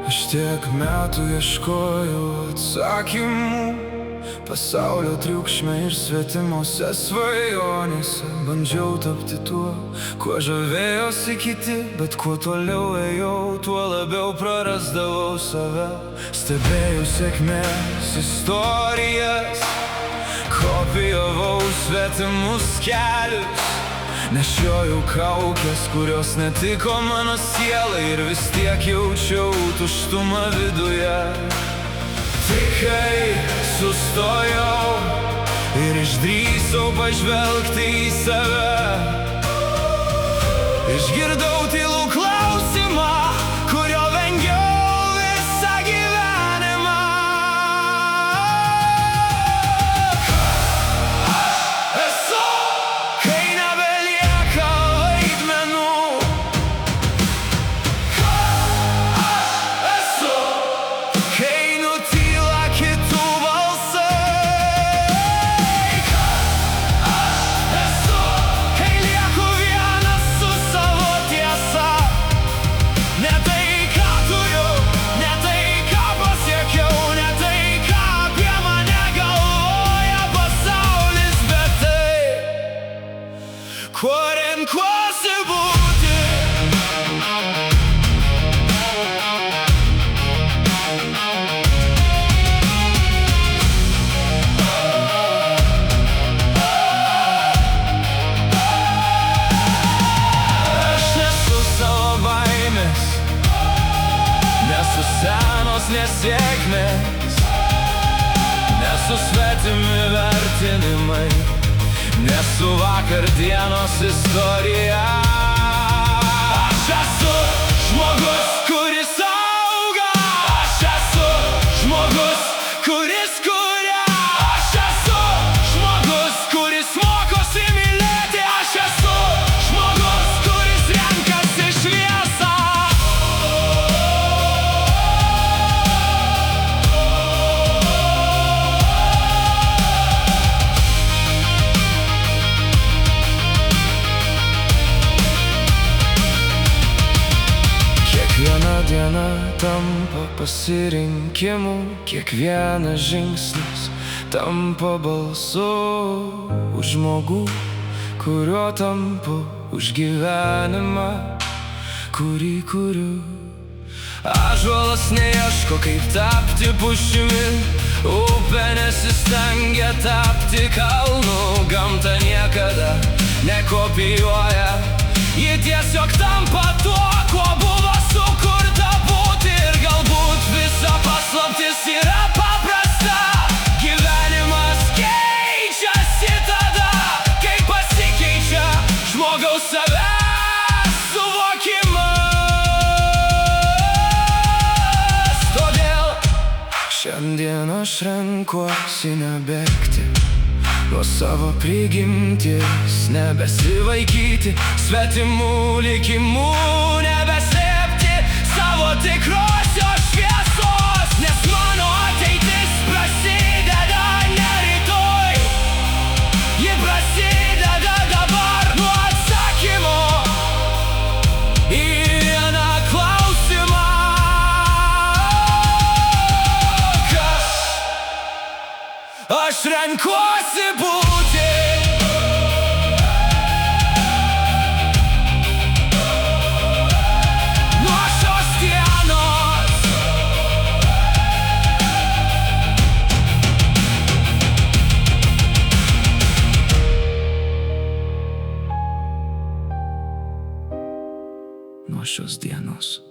Aš tiek metų ieškojau atsakymų pasaulio triukšme ir svetimose svajonėse. Bandžiau tapti tuo, kuo žavėjosi kiti, bet kuo toliau ėjau, tuo labiau prarasdavau save. Stebėjau sėkmės istorijas, kopijavau svetimus kelius, nešiojau kaukes, kurios netiko mano sielai, ir vis tiek jaučiau tuštumą viduje. Tik kai sustojau ir išdrįsau pažvelgti į save, išgirdau tylų klausimą, kurio vengiau visą gyvenimą. Aš esu, kai nebelieka vaidmenų. Aš esu, kai nutyla kitų balsai. Aš esu, kai lieku vienas su savo tiesa. Ne tai, ką turiu, ne tai, ką pasiekiau, ne tai, ką apie mane galvoja pasaulis, bet tai, kuo renkuosi būti. Aš nesu savo baimės, nesu senos nesėkmės, nesu svetimi vertinimai, nesu vakar dienos istorija. Aš esu žmogus, kuris auga. Aš esu žmogus, kuris kuria. Aš esu žmogus, kuris mokosi mylėti. Aš esu žmogus, kuris renkasi šviesą. Kiekviena diena tampa pasirinkimu, kiekvienas žingsnis tampa balsu už žmogų, kuriuo tampu, už gyvenimą, kurį kuriu. Ąžuolas neieško, kaip tapti pušimi, upė nesistengia tapti kalnu, gamta niekada nekopijuoja, ji tiesiog tampa tuo, kuo buvo sukurta būti. Ir galbūt visa paslaptis yra paprasta. Gyvenimas keičiasi tada, kai pasikeičia žmogaus savęs suvokimas. Todėl šiandien aš renkuosi nebėgti nuo savo prigimties, nebesivaikyti svetimų likimų, nebeslėpti savo tikrosios šviesos, nes mano ateitis prasideda ne rytoj, ji prasideda dabar nuo atsakymo į vieną klausimą. Kas aš renkuosi būti? Nuo šios dienos nuo šios dienos